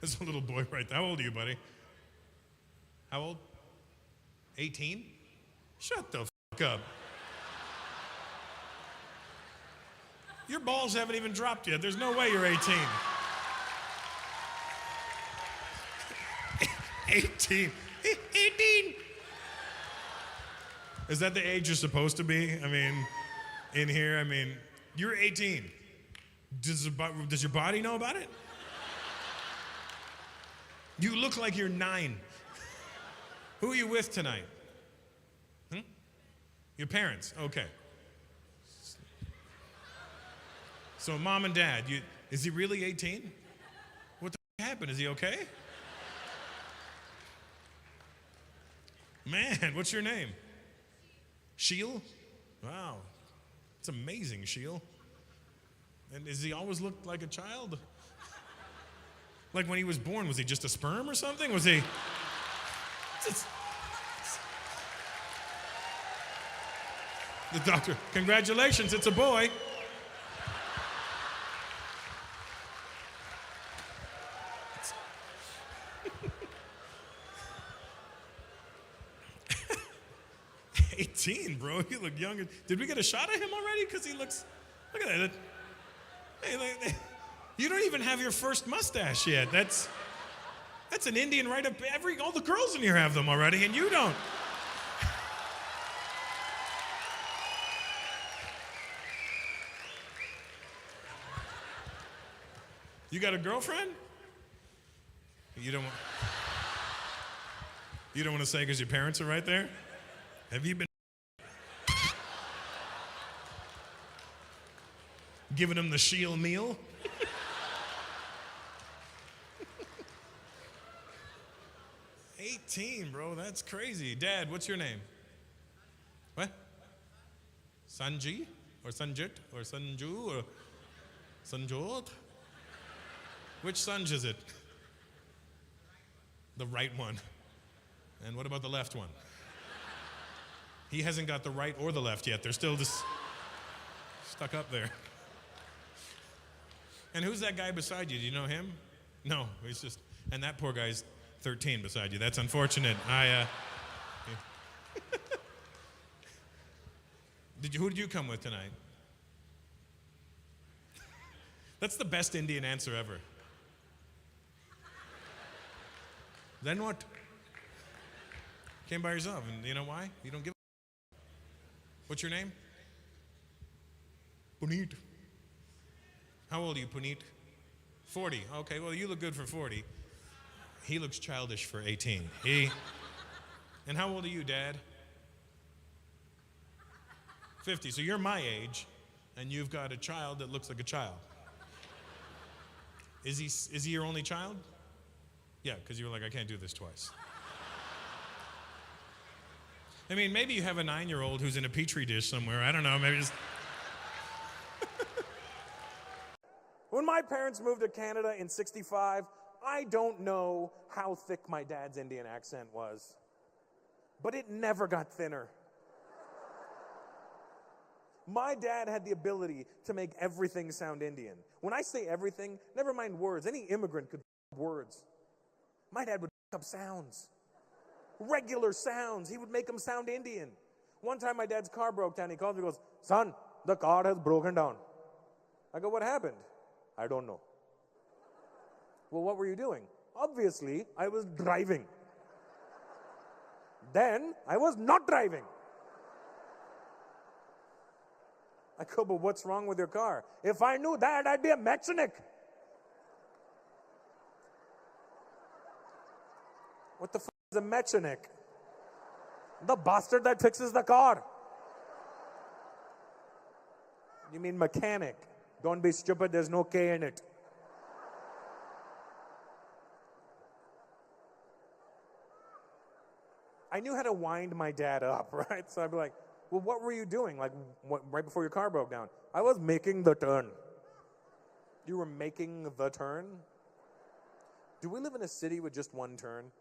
There's a little boy right there. How old are you, buddy? How old? 18? Shut the fuck up. Your balls haven't even dropped yet. There's no way you're 18. 18. 18. Is that the age you're supposed to be? I mean, in here, I mean, you're 18. Does your body know about it? You look like you're 9. Who are you with tonight? Your parents, okay. So mom and dad, is he really 18? What the happened? Is he okay? Man, what's your name? Sheil? Wow. It's amazing, Sheil. And does he always look like a child? Like when he was born, was he just a sperm or something? Was he... The doctor, congratulations, it's a boy. Bro, you look younger. Did we get a shot of him already? Because he looks, look at that. Hey, you don't even have your first mustache yet. That's an Indian right up. All the girls in here have them already, and you don't. You got a girlfriend? You don't want to say because your parents are right there? Have you been giving him the Sheil meal? $18, bro, that's crazy. Dad, what's your name? What? Sanji? Or Sanjit? Or Sanju? Or Sanjot? Which Sanj is it? The right one. And what about the left one? He hasn't got the right or the left yet. They're still just stuck up there. And who's that guy beside you? Do you know him? No, he's just, and that poor guy's 13 beside you. That's unfortunate. Who did you come with tonight? That's the best Indian answer ever. Then what? Came by yourself, and you know why? You don't give a... What's your name? Puneet. How old are you, Puneet? 40. Okay, well, you look good for 40. He looks childish for 18. And how old are you, Dad? 50. So you're my age, and you've got a child that looks like a child. Is he your only child? Yeah, because you were like, I can't do this twice. I mean, maybe you have a 9-year-old who's in a petri dish somewhere. I don't know, maybe just... When my parents moved to Canada in '65, I don't know how thick my dad's Indian accent was, but it never got thinner. My dad had the ability to make everything sound Indian. When I say everything, never mind words. Any immigrant could words. My dad would up sounds. Regular sounds. He would make them sound Indian. One time my dad's car broke down. He calls me and goes, "Son, the car has broken down." I go, "What happened?" "I don't know." "Well, what were you doing?" "Obviously, I was driving." "Then I was not driving." I go, "But what's wrong with your car?" "If I knew that, I'd be a mechanic." What the f*** is a mechanic? The bastard that fixes the car. You mean mechanic? Don't be stupid, there's no K in it. I knew how to wind my dad up, right? So I'd be like, "Well, what were you doing? Like, right before your car broke down?" "I was making the turn." You were making the turn? Do we live in a city with just one turn?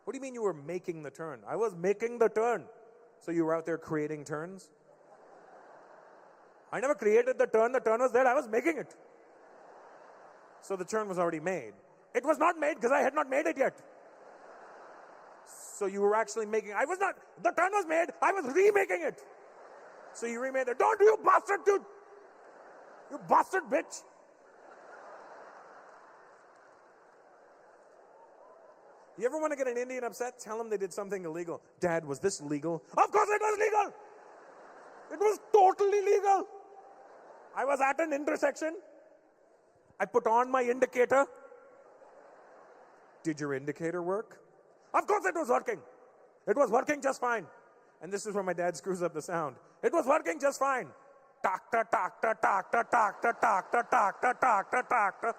What do you mean you were making the turn? "I was making the turn." So you were out there creating turns? "I never created the turn was there, I was making it." So the turn was already made. It was not made because I had not made it yet. So you were actually making, the turn was made, I was remaking it. So you remade it. Don't you bastard, dude! You bastard bitch! You ever want to get an Indian upset? Tell them they did something illegal. Dad, was this legal? Of course it was legal! It was totally legal! I was at an intersection. I put on my indicator. Did your indicator work? Of course it was working. It was working just fine. And this is where my dad screws up the sound. It was working just fine. Tak ta tak ta tak ta tak ta tak ta tak ta tak ta tak ta.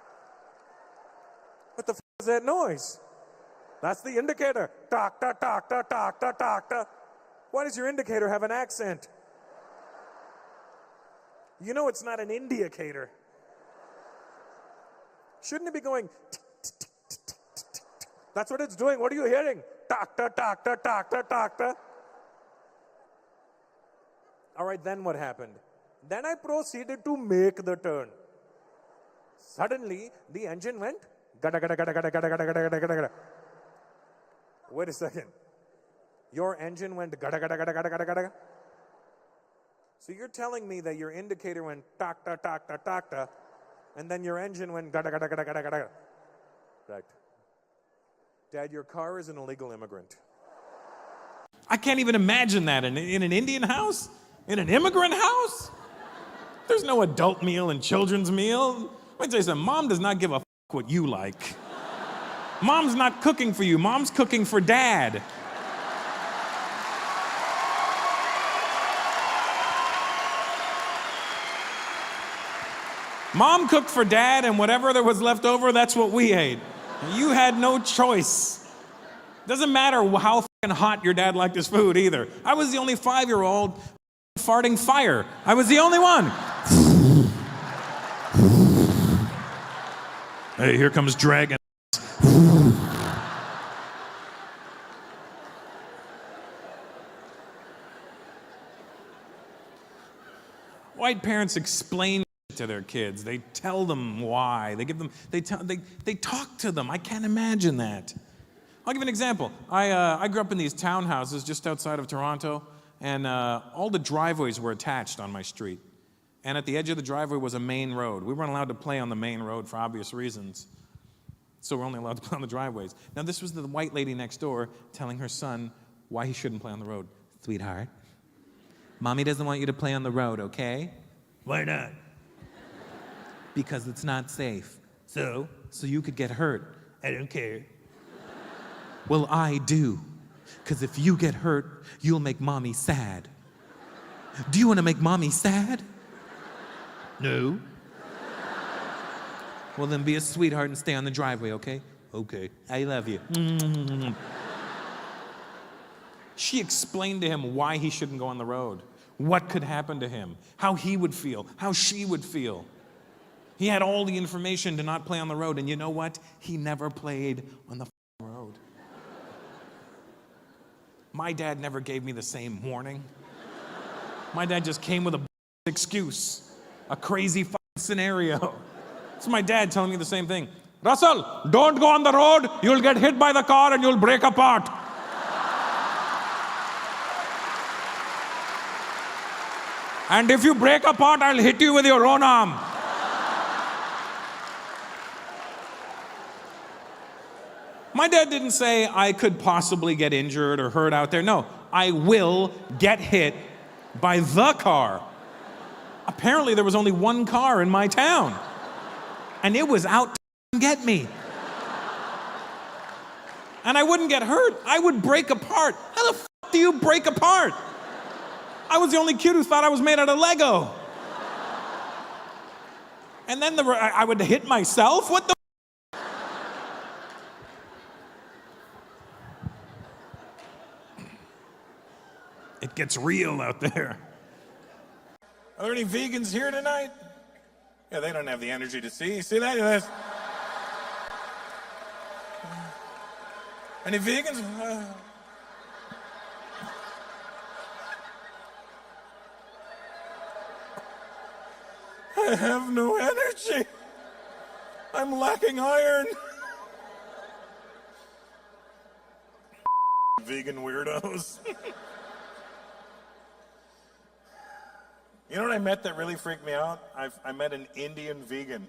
What the f is that noise? That's the indicator. Tak ta tak ta tak ta tak ta. Why does your indicator have an accent? You know it's not an indicator. Shouldn't it be going? That's what it's doing. What are you hearing? Tak ta tak ta tak ta tak ta. All right, then what happened? Then I proceeded to make the turn. Suddenly, the engine went gada gada gada gada gada gada gada gada gada. Wait a second. Your engine went gada gada gada gada gada gada. So you're telling me that your indicator went tak ta tak ta tak ta, and then your engine went gada gada gada gada gada. Right. Dad, your car is an illegal immigrant. I can't even imagine that in an Indian house? In an immigrant house? There's no adult meal and children's meal. Let me tell you something, Mom does not give a f what you like. Mom's not cooking for you, Mom's cooking for Dad. Mom cooked for Dad, and whatever there was left over, that's what we ate. You had no choice. Doesn't matter how f***ing hot your dad liked his food either. I was the only 5-year-old farting fire. I was the only one. Hey, here comes Dragon. White parents explain to their kids. They tell them why. They talk to them. I can't imagine that. I'll give an example. I grew up in these townhouses just outside of Toronto, and all the driveways were attached on my street. And at the edge of the driveway was a main road. We weren't allowed to play on the main road for obvious reasons. So we're only allowed to play on the driveways. Now this was the white lady next door telling her son why he shouldn't play on the road. Sweetheart, Mommy doesn't want you to play on the road, okay? Why not? Because it's not safe. So you could get hurt. I don't care. Well, I do. Because if you get hurt, you'll make Mommy sad. Do you want to make Mommy sad? No. Well, then be a sweetheart and stay on the driveway, okay? Okay. I love you. She explained to him why he shouldn't go on the road, what could happen to him, how he would feel, how she would feel. He had all the information to not play on the road, and you know what? He never played on the road. My dad never gave me the same warning. My dad just came with a excuse, a crazy scenario. It's my dad telling me the same thing. Russell, don't go on the road. You'll get hit by the car and you'll break apart. And if you break apart, I'll hit you with your own arm. My dad didn't say I could possibly get injured or hurt out there. No, I will get hit by the car. Apparently there was only one car in my town, and it was out to get me. And I wouldn't get hurt. I would break apart. How the f do you break apart? I was the only kid who thought I was made out of Lego. And then I would hit myself? What the It gets real out there. Are there any vegans here tonight? Yeah, they don't have the energy to see. See that? Yes. Any vegans? I have no energy. I'm lacking iron. Vegan weirdos. You know what I met that really freaked me out? I met an Indian vegan.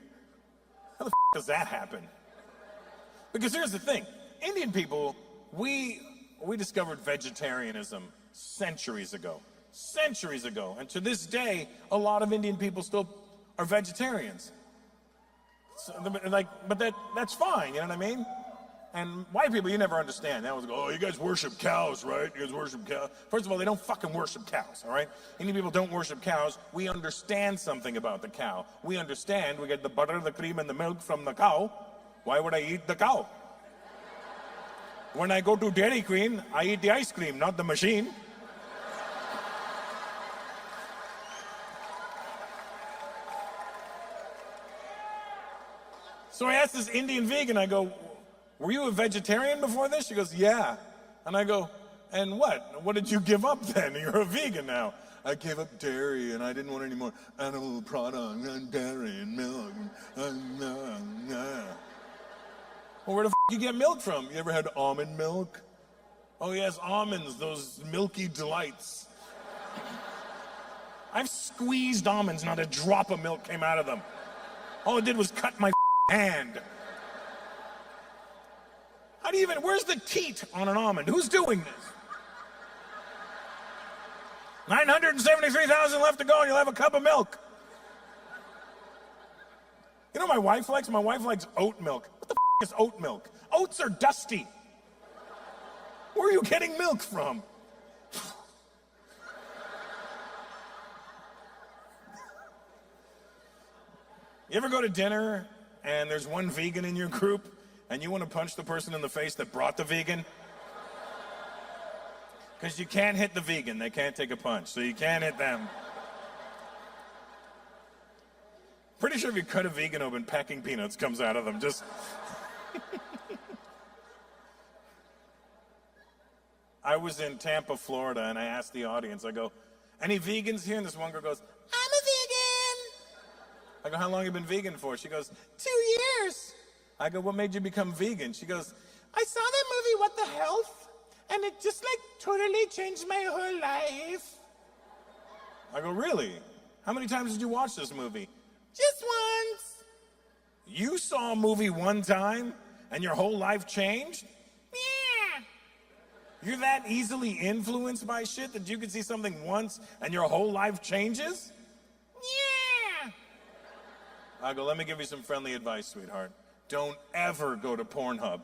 How the does that happen? Because here's the thing. Indian people, we discovered vegetarianism centuries ago. Centuries ago. And to this day, a lot of Indian people still are vegetarians. So, but that's fine, you know what I mean? And white people, you never understand. They always go, oh, you guys worship cows, right? You guys worship cows. First of all, they don't fucking worship cows, all right? Indian people don't worship cows. We understand something about the cow. We understand we get the butter, the cream, and the milk from the cow. Why would I eat the cow? When I go to Dairy Queen, I eat the ice cream, not the machine. So I asked this Indian vegan, I go, were you a vegetarian before this? She goes, yeah. And I go, and what? What did you give up then? You're a vegan now. I gave up dairy and I didn't want any more animal products and dairy and milk. Well, where the you get milk from? You ever had almond milk? Oh yes, almonds, those milky delights. I've squeezed almonds, not a drop of milk came out of them. All it did was cut my hand. How do you even, where's the teat on an almond? Who's doing this? 973,000 left to go and you'll have a cup of milk. You know what my wife likes? My wife likes oat milk. What the is oat milk? Oats are dusty. Where are you getting milk from? You ever go to dinner and there's one vegan in your group and you want to punch the person in the face that brought the vegan? Because you can't hit the vegan. They can't take a punch, so you can't hit them. Pretty sure if you cut a vegan open, packing peanuts comes out of them. Just... I was in Tampa, Florida, and I asked the audience, I go, any vegans here? And this one girl goes, I'm a vegan. I go, how long have you been vegan for? She goes, 2 years. I go, what made you become vegan? She goes, I saw that movie, What the Health, and it just like totally changed my whole life. I go, really? How many times did you watch this movie? Just once. You saw a movie one time and your whole life changed? Yeah. You're that easily influenced by shit that you can see something once and your whole life changes? Yeah. I go, let me give you some friendly advice, sweetheart. Don't ever go to Pornhub.